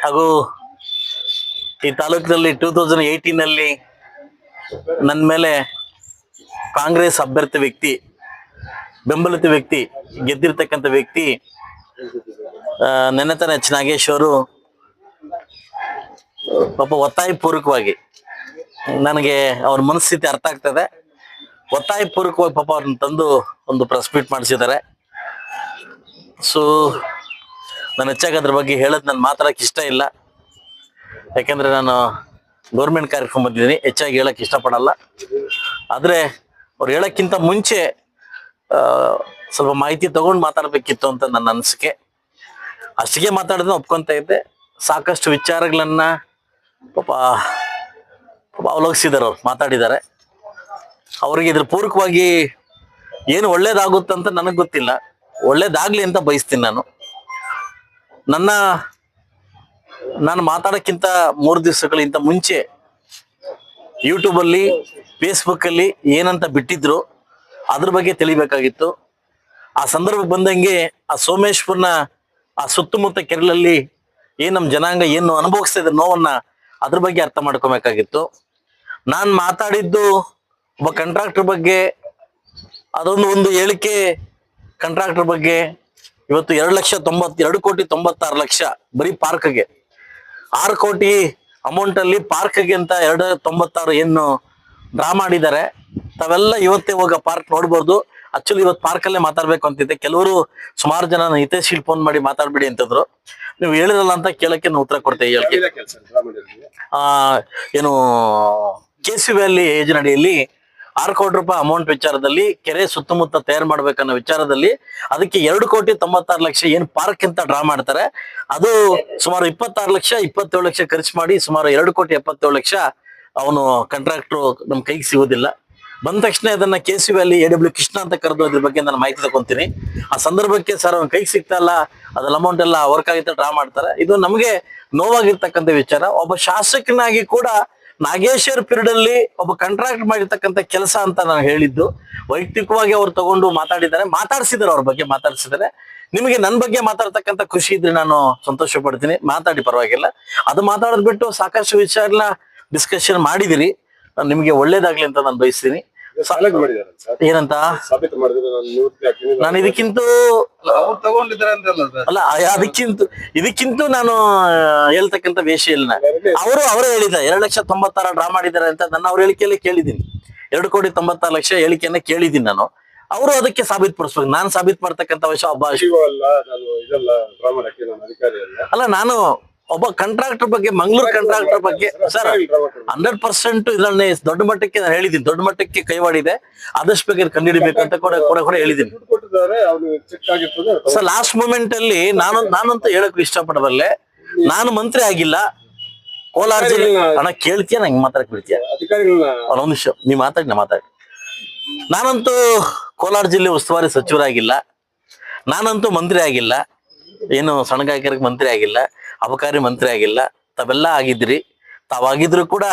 ಹಾಗೂ ಈ ತಾಲೂಕಿನಲ್ಲಿ 2018 ನನ್ನ ಮೇಲೆ ಕಾಂಗ್ರೆಸ್ ಅಭ್ಯರ್ಥಿ ವ್ಯಕ್ತಿ, ಬೆಂಬಲಿತ ವ್ಯಕ್ತಿ, ಗೆದ್ದಿರ್ತಕ್ಕಂಥ ವ್ಯಕ್ತಿ ನೆನೆತನ ಎಚ್ ನಾಗೇಶ್ ಅವರು ಪಾಪ ಒತ್ತಾಯಪೂರ್ವಕವಾಗಿ, ನನಗೆ ಅವ್ರ ಮನಸ್ಥಿತಿ ಅರ್ಥ ಆಗ್ತದೆ, ಒತ್ತಾಯಪೂರ್ವಕವಾಗಿ ಪಾಪ ಅವ್ರನ್ನ ತಂದು ಒಂದು ಪ್ರೆಸ್ ಮೀಟ್ ಮಾಡಿಸಿದ್ದಾರೆ. ಸೊ ನಾನು ಹೆಚ್ಚಾಗಿ ಅದ್ರ ಬಗ್ಗೆ ಹೇಳೋದು ನಾನು ಮಾತಾಡೋಕೆ ಇಷ್ಟ ಇಲ್ಲ. ಯಾಕೆಂದ್ರೆ ನಾನು ಗೌರ್ಮೆಂಟ್ ಕಾರ್ಯಕ್ರಮ ಬಂದಿದ್ದೀನಿ, ಹೆಚ್ಚಾಗಿ ಹೇಳಕ್ ಇಷ್ಟಪಡಲ್ಲ. ಆದರೆ ಅವ್ರು ಹೇಳೋಕ್ಕಿಂತ ಮುಂಚೆ ಸ್ವಲ್ಪ ಮಾಹಿತಿ ತಗೊಂಡು ಮಾತಾಡಬೇಕಿತ್ತು ಅಂತ ನನ್ನ ಅನಿಸಿಕೆ. ಅಷ್ಟಿಗೆ ಮಾತಾಡೋದನ್ನ ಒಪ್ಕೊಂತ ಇದ್ದೆ. ಸಾಕಷ್ಟು ವಿಚಾರಗಳನ್ನ ಪಾಪ ಅವಲೋಕಿಸಿದ್ದಾರೆ, ಅವ್ರು ಮಾತಾಡಿದ್ದಾರೆ. ಅವ್ರಿಗೆ ಇದ್ರ ಪೂರಕವಾಗಿ ಏನು ಒಳ್ಳೇದಾಗುತ್ತಂತ ನನಗೆ ಗೊತ್ತಿಲ್ಲ, ಒಳ್ಳೇದಾಗ್ಲಿ ಅಂತ ಬಯಸ್ತೀನಿ. ನಾನು ಮಾತಾಡೋಕ್ಕಿಂತ 3 ದಿವಸಗಳಿಂತ ಮುಂಚೆ ಯೂಟ್ಯೂಬಲ್ಲಿ, ಫೇಸ್ಬುಕ್ಕಲ್ಲಿ ಏನಂತ ಬಿಟ್ಟಿದ್ರು ಅದ್ರ ಬಗ್ಗೆ ತಿಳಿಬೇಕಾಗಿತ್ತು. ಆ ಸಂದರ್ಭಕ್ಕೆ ಬಂದಂಗೆ ಆ ಸೋಮೇಶ್ವರನ ಆ ಸುತ್ತಮುತ್ತ ಕೆರೆಗಳಲ್ಲಿ ನಮ್ಮ ಜನಾಂಗ ಏನು ಅನುಭವಿಸ್ತಾ ಇದ್ದ ನೋವನ್ನ ಅದ್ರ ಬಗ್ಗೆ ಅರ್ಥ ಮಾಡ್ಕೋಬೇಕಾಗಿತ್ತು. ನಾನು ಮಾತಾಡಿದ್ದು ಒಬ್ಬ ಕಾಂಟ್ರಾಕ್ಟರ್ ಬಗ್ಗೆ, ಅದೊಂದು ಹೇಳಿಕೆ ಕಾಂಟ್ರಾಕ್ಟರ್ ಬಗ್ಗೆ. ಇವತ್ತು 2,96,00,000 ಬರೀ ಪಾರ್ಕ್ಗೆ, 6 ಕೋಟಿ ಅಮೌಂಟ್ ಅಲ್ಲಿ ಪಾರ್ಕ್ಗೆ ಅಂತ 296 ಏನು ಡ್ರಾ ಮಾಡಿದ್ದಾರೆ. ತಾವೆಲ್ಲ ಇವತ್ತೇ ಹೋಗ ಪಾರ್ಕ್ ನೋಡ್ಬೋದು. ಆಕ್ಚುಲಿ ಇವತ್ತು ಪಾರ್ಕಲ್ಲೇ ಮಾತಾಡ್ಬೇಕು ಅಂತಿದ್ದೆ. ಕೆಲವರು ಸುಮಾರು ಜನ ಹಿತೈಷಿಗಳು ಫೋನ್ ಮಾಡಿ ಮಾತಾಡ್ಬಿಡಿ ಅಂತಂದ್ರು. ನೀವು ಹೇಳಿರಲ್ಲ ಅಂತ ಕೇಳಕ್ಕೆ ನಾನು ಉತ್ತರ ಕೊಡ್ತೇವೆ. ಏನು KC ವ್ಯಾಲಿ ಯೋಜನೆಯಲ್ಲಿ 6 ಕೋಟಿ ರೂಪಾಯಿ ಅಮೌಂಟ್ ವಿಚಾರದಲ್ಲಿ ಕೆರೆ ಸುತ್ತಮುತ್ತ ತಯಾರು ಮಾಡ್ಬೇಕನ್ನೋ ವಿಚಾರದಲ್ಲಿ ಅದಕ್ಕೆ 2,96,00,000 ಏನು ಪಾರ್ಕ್ ಅಂತ ಡ್ರಾ ಮಾಡ್ತಾರೆ. ಅದು ಸುಮಾರು 26,27,00,000 ಖರ್ಚು ಮಾಡಿ ಸುಮಾರು 2,77,00,000 ಅವನು ಕಾಂಟ್ರಾಕ್ಟ್ರು ನಮ್ಮ ಕೈಗೆ ಸಿಗೋದಿಲ್ಲ. ಬಂದ ತಕ್ಷಣ ಅದನ್ನ KC ವ್ಯಾಲಿ AW ಕೃಷ್ಣ ಅಂತ ಕರೆದು ಅದ್ರ ಬಗ್ಗೆ ನಾನು ಮಾಹಿತಿ ತಗೊಂತೀನಿ. ಆ ಸಂದರ್ಭಕ್ಕೆ ಸರ್ ಅವ್ನ ಕೈಗೆ ಸಿಗ್ತಾ ಇಲ್ಲ, ಅದ್ರ ಅಮೌಂಟ್ ಎಲ್ಲ ವರ್ಕ್ ಆಗಿತ್ತು ಡ್ರಾ ಮಾಡ್ತಾರೆ. ಇದು ನಮಗೆ ನೋವಾಗಿರ್ತಕ್ಕಂಥ ವಿಚಾರ. ಒಬ್ಬ ಶಾಸಕನಾಗಿ ಕೂಡ ನಾಗೇಶ್ವರ್ ಪೀರಿಯಡ್ ಅಲ್ಲಿ ಒಬ್ಬ ಕಾಂಟ್ರಾಕ್ಟ್ ಮಾಡಿರ್ತಕ್ಕಂಥ ಕೆಲಸ ಅಂತ ನಾನು ಹೇಳಿದ್ದು. ವೈಯಕ್ತಿಕವಾಗಿ ಅವ್ರು ತಗೊಂಡು ಮಾತಾಡ್ಸಿದ್ದಾರೆ, ಅವ್ರ ಬಗ್ಗೆ ಮಾತಾಡ್ಸಿದ್ದಾರೆ. ನಿಮಗೆ ನನ್ನ ಬಗ್ಗೆ ಮಾತಾಡ್ತಕ್ಕಂಥ ಖುಷಿ ಇದ್ರೆ ನಾನು ಸಂತೋಷ ಪಡ್ತೀನಿ, ಮಾತಾಡಿ, ಪರವಾಗಿಲ್ಲ. ಅದು ಮಾತಾಡೋದ್ ಬಿಟ್ಟು ಸಾಕಷ್ಟು ವಿಚಾರನ ಡಿಸ್ಕಷನ್ ಮಾಡಿದಿರಿ. ನಿಮ್ಗೆ ಒಳ್ಳೇದಾಗ್ಲಿ ಅಂತ ನಾನು ಬಯಸ್ತೀನಿ. ಏನಂತ ನಾನು ಇದಕ್ಕಿಂತ ಅಲ್ಲ, ಇದಕ್ಕಿಂತ ನಾನು ಹೇಳ್ತಕ್ಕಂಥ ವಿಷಯ ಇಲ್ಲ. ಅವರೇ ಹೇಳಿದ್ದಾರೆ 2,96,00,000 ಡ್ರಾ ಮಾಡಿದ್ದಾರೆ ಅಂತ. ನನ್ನ ಅವ್ರ ಹೇಳಿಕೆಯಲ್ಲಿ ಕೇಳಿದ್ದೀನಿ. 2,96,00,000 ಹೇಳಿಕೆಯನ್ನ ಕೇಳಿದ್ದೀನಿ ನಾನು. ಅವರು ಅದಕ್ಕೆ ಸಾಬೀತುಪಡಿಸ್ಬೇಕು. ನಾನು ಸಾಬೀತು ಮಾಡ್ತಕ್ಕಂಥ ವಿಷಯ ಅಲ್ಲ. ನಾನು ಒಬ್ಬ ಕಾಂಟ್ರಾಕ್ಟರ್ ಬಗ್ಗೆ, ಮಂಗಳೂರು ಕಾಂಟ್ರಾಕ್ಟರ್ ಬಗ್ಗೆ ಸರ್ 100% ಇದನ್ನೇ ದೊಡ್ಡ ಮಟ್ಟಕ್ಕೆ ನಾನು ಹೇಳಿದ್ದೀನಿ. ದೊಡ್ಡ ಮಟ್ಟಕ್ಕೆ ಕೈವಾಡಿದೆ, ಆದಷ್ಟು ಬೇಗ ಕಂಡುಹಿಡಿಬೇಕು ಅಂತ ಕೂಡ ಹೇಳಿದ್ದೀನಿ ಸರ್. ಲಾಸ್ಟ್ ಮೂಮೆಂಟ್ ಅಲ್ಲಿ ನಾನಂತೂ ಹೇಳಕ್ ಇಷ್ಟಪಡಬಲ್ಲೆ. ನಾನು ಮಂತ್ರಿ ಆಗಿಲ್ಲ. ಕೋಲಾರ ಜಿಲ್ಲೆ ಅಣ್ಣ ಕೇಳ್ತೀಯ, ನಂಗೆ ಮಾತಾಡಕ್ ಬಿಡ್ತೀಯ? ಒಂದ್ ನಿಮಿಷ ನೀವ್ ಮಾತಾಡಿ, ನಾ ಮಾತಾಡಿ. ನಾನಂತೂ ಕೋಲಾರ ಜಿಲ್ಲೆ ಉಸ್ತುವಾರಿ ಸಚಿವರಾಗಿಲ್ಲ. ನಾನಂತೂ ಮಂತ್ರಿ ಆಗಿಲ್ಲ. ಏನು ಸಣ್ಣಗಾಯಕರಿಗೆ ಮಂತ್ರಿ ಆಗಿಲ್ಲ, ಅಬಕಾರಿ ಮಂತ್ರಿ ಆಗಿಲ್ಲ. ತಾವೆಲ್ಲ ಆಗಿದ್ರಿ. ತಾವಾಗಿದ್ರು ಕೂಡ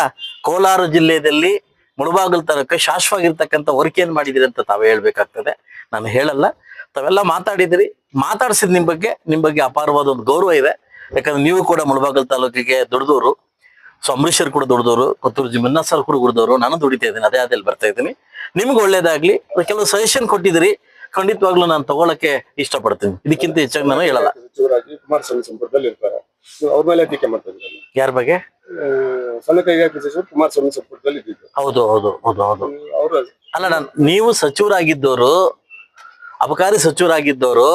ಕೋಲಾರ ಜಿಲ್ಲೆಯಲ್ಲಿ ಮುಳಬಾಗಿಲು ತಾಲೂಕು ಶಾಶ್ವವಾಗಿರ್ತಕ್ಕಂಥ ವರ್ಕ್ ಏನ್ ಮಾಡಿದಿರಿ ಅಂತ ತಾವೇ ಹೇಳ್ಬೇಕಾಗ್ತದೆ, ನಾನು ಹೇಳಲ್ಲ. ತಾವೆಲ್ಲ ಮಾತಾಡಿದಿರಿ, ಮಾತಾಡ್ಸಿದ್ ನಿಮ್ ಬಗ್ಗೆ ಅಪಾರವಾದ ಒಂದು ಗೌರವ ಇದೆ. ಯಾಕಂದ್ರೆ ನೀವು ಕೂಡ ಮುಳಬಾಗಿಲು ತಾಲೂಕಿಗೆ ದುಡಿದವರು. ಸೊ ಅಂಬರೀಷರ್ ಕೂಡ ದುಡಿದವರು, ಕೊತ್ತೂರು ಜಿಮನ್ನ ಸರ್ ಕೂಡ ದುಡಿದವರು. ನಾನು ದುಡಿತಾ ಇದ್ದೀನಿ, ಅದೇ ಬರ್ತಾ ಇದ್ದೀನಿ. ನಿಮ್ಗೆ ಒಳ್ಳೇದಾಗ್ಲಿ. ಕೆಲವು ಸಜೆಷನ್ ಕೊಟ್ಟಿದ್ದೀರಿ, ಖಂಡಿತವಾಗ್ಲೂ ನಾನು ತಗೊಳಕ್ಕೆ ಇಷ್ಟಪಡ್ತೀನಿ. ಇದಕ್ಕಿಂತ ಹೆಚ್ಚಾಗಿ ನಾನು ಹೇಳಲ್ಲ. ಕುಮಾರಸ್ವಾಮಿ ಸಂಪರ್ಕದಲ್ಲಿ ಇರ್ತಾರೆ, ಅವ್ರ ಮೇಲೆ ಟೀಕೆ ಮಾಡ್ತಾರೆ. ಯಾರ ಬಗ್ಗೆ? ಸಣ್ಣ ಕೈಗಾರಿಕೆ ಸಚಿವರು ಕುಮಾರಸ್ವಾಮಿ ಸಂಪರ್ಕದಲ್ಲಿ ಇದ್ದಿದ್ದು. ಹೌದು. ಅಲ್ಲ, ನೀವು ಸಚಿವರಾಗಿದ್ದವರು, ಅಬಕಾರಿ ಸಚಿವರಾಗಿದ್ದವರು,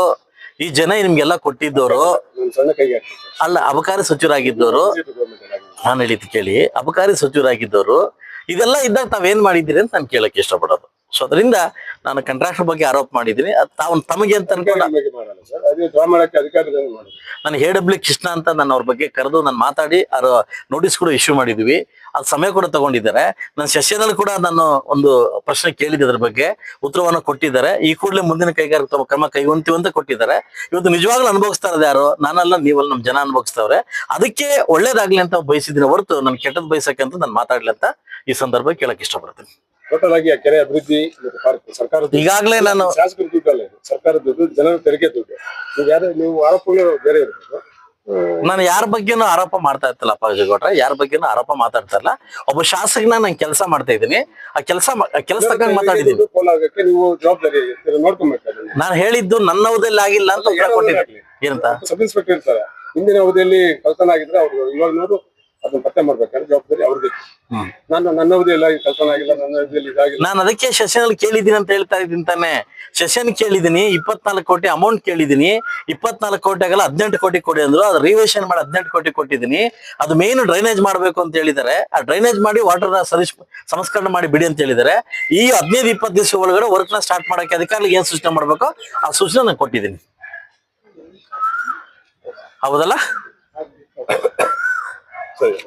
ಈ ಜನ ನಿಮ್ಗೆಲ್ಲ ಕೊಟ್ಟಿದ್ದವರು. ಸಣ್ಣ ಕೈಗಾರಿಕೆ ಅಲ್ಲ, ಅಬಕಾರಿ ಸಚಿವರಾಗಿದ್ದವರು. ನಾನು ಹೇಳಿದ್ದು ಕೇಳಿ, ಅಬಕಾರಿ ಸಚಿವರಾಗಿದ್ದವರು. ಇದೆಲ್ಲ ಇದ್ದಾಗ ತಾವೇನ್ ಮಾಡಿದ್ದೀರಿ ಅಂತ ನಾನು ಕೇಳಕ್ಕೆ ಇಷ್ಟಪಡೋದು. ಸೊ ಅದರಿಂದ ನಾನು ಕಾಂಟ್ರಾಕ್ಟರ್ ಬಗ್ಗೆ ಆರೋಪ ಮಾಡಿದ್ದೀನಿ. ತಮಗೆ ಅಂತ ಅನ್ಕೊಂಡು ನಾನು AW ಕೃಷ್ಣ ಅಂತ ನಾನು ಅವ್ರ ಬಗ್ಗೆ ಕರೆದು ನಾನು ಮಾತಾಡಿ ನೋಟಿಸ್ ಕೂಡ ಇಶ್ಯೂ ಮಾಡಿದ್ವಿ. ಅದು ಸಮಯ ಕೂಡ ತಗೊಂಡಿದ್ದಾರೆ. ನನ್ನ ಸೆಷನಲ್ಲಿ ಕೂಡ ನಾನು ಒಂದು ಪ್ರಶ್ನೆ ಕೇಳಿದ್ದೆ, ಅದ್ರ ಬಗ್ಗೆ ಉತ್ತರವನ್ನು ಕೊಟ್ಟಿದ್ದಾರೆ. ಈ ಕೂಡಲೇ ಮುಂದಿನ ಕೈಗಾರಿಕೆ ಕ್ರಮ ಕೈಗೊಂತೀವಿ ಅಂತ ಕೊಟ್ಟಿದ್ದಾರೆ. ಇವತ್ತು ನಿಜವಾಗ್ಲೂ ಅನುಭವಿಸ್ತಾ ಇರೋದು ಯಾರು? ನಾನಲ್ಲ, ನೀವಲ್ಲ, ನಮ್ಮ ಜನ ಅನುಭವಿಸ್ತವ್ರೆ. ಅದಕ್ಕೆ ಒಳ್ಳೇದಾಗ್ಲಿ ಅಂತ ಬಯಸಿದ್ದೀನಿ ಹೊರತು ನಾನು ಕೆಟ್ಟದ್ ಬಯಸಕ್ಕೆ ಅಂತ ನಾನು ಮಾತಾಡ್ಲಿ ಅಂತ ಈ ಸಂದರ್ಭ ಕೇಳಕ್ ಇಷ್ಟಪಡ್ತೀನಿ. ಟೋಟಲ್ ಆಗಿ ಕೆರೆ ಅಭಿವೃದ್ಧಿ ಸರ್ಕಾರದ ಈಗಾಗಲೇ ನಾನು ಶಾಸಕರ ದುಡ್ಡು ಅಲ್ಲ, ಸರ್ಕಾರದ ದುಡ್ಡು, ಜನರ ತೆರಿಗೆ ದುಡ್ಡು. ನೀವು ಆರೋಪಗಳು ಬೇರೆ ಇರ್ಬೋದು. ನಾನು ಯಾರ ಬಗ್ಗೆನೂ ಆರೋಪ ಮಾಡ್ತಾ ಇರ್ತಲ್ಲ ಅಪ್ಪಾಜಿಗೌಡ್ರೆ, ಯಾರ ಬಗ್ಗೆನೂ ಆರೋಪ ಮಾತಾಡ್ತಾ ಇಲ್ಲ. ಒಬ್ಬ ಶಾಸಕನ ನಾನು ಕೆಲಸ ಮಾಡ್ತಾ ಇದ್ದೀನಿ, ಆ ಕೆಲಸ ತಕ್ಕಂಗೆ ಮಾತಾಡಿದ್ದೀನಿ. ಪೋಲ್ ಆಗಕ್ಕೆ ನೀವು ಜವಾಬ್ದಾರಿ ನೋಡ್ಕೊಬೇಕು. ನಾನು ಹೇಳಿದ್ದು ನನ್ನ ಅವಧಿಯಲ್ಲಿ ಆಗಿಲ್ಲ ಅಂತ ಉತ್ತರ ಕೊಟ್ಟಿದ್ದೀನಿ. ಏನಂತ ಸಬ್ ಇನ್ಸ್ಪೆಕ್ಟರ್ ಇರ್ತಾರೆ, ಹಿಂದಿನ ಅವಧಿಯಲ್ಲಿ ಕಳ್ತನ ಆಗಿದ್ರೆ ಅವ್ರು ಇವಾಗನವರು ಅದನ್ನ ಪತ್ತೆ ಮಾಡ್ಬೇಕಾದ್ರೆ ಜವಾಬ್ದಾರಿ ಅವ್ರಿಗೆ. ನಾನು ನನ್ನ ಅವಧಿಯಲ್ಲಿ ಕಳ್ತನ ಆಗಿಲ್ಲ, ನನ್ನ ಅವಧಿಯಲ್ಲಿ ಇದಾಗಿಲ್ಲ. ನಾನು ಅದಕ್ಕೆ ಸೆಷನ್ ಕೇಳಿದ್ದೀನಿ ಅಂತ ಹೇಳ್ತಾ ಇದ್ದೀನಿ ತಾನೆ. ಸೆಷನ್ ಕೇಳಿದೀನಿ, 24 ಕೋಟಿ ಅಮೌಂಟ್ ಕೇಳಿದೀನಿ. 24 ಕೋಟಿ ಆಗಲ್ಲ 18 ಕೋಟಿ ಕೊಡಿ ಅಂದ್ರು. ಅದು ರಿವೇಷನ್ ಮಾಡಿ 18 ಕೋಟಿ ಕೊಟ್ಟಿದ್ದೀನಿ. ಅದು ಮೇನ್ ಡ್ರೈನೇಜ್ ಮಾಡ್ಬೇಕು ಅಂತ ಹೇಳಿದ್ದಾರೆ. ಆ ಡ್ರೈನೇಜ್ ಮಾಡಿ ವಾಟರ್ ಸಂಸ್ಕರಣೆ ಮಾಡಿ ಬಿಡಿ ಅಂತ ಹೇಳಿದ್ದಾರೆ. ಈ 15-20 ದಿವಸ ಒಳಗಡೆ ವರ್ಕ್ ನ ಸ್ಟಾರ್ಟ್ ಮಾಡಕ್ಕೆ ಅಧಿಕಾರಿಗಳಿಗೆ ಏನ್ ಸೂಚನೆ ಮಾಡ್ಬೇಕು ಆ ಸೂಚನೆ ನಾನು ಕೊಟ್ಟಿದ್ದೀನಿ. ಹೌದಲ್ಲ? ಸರಿ.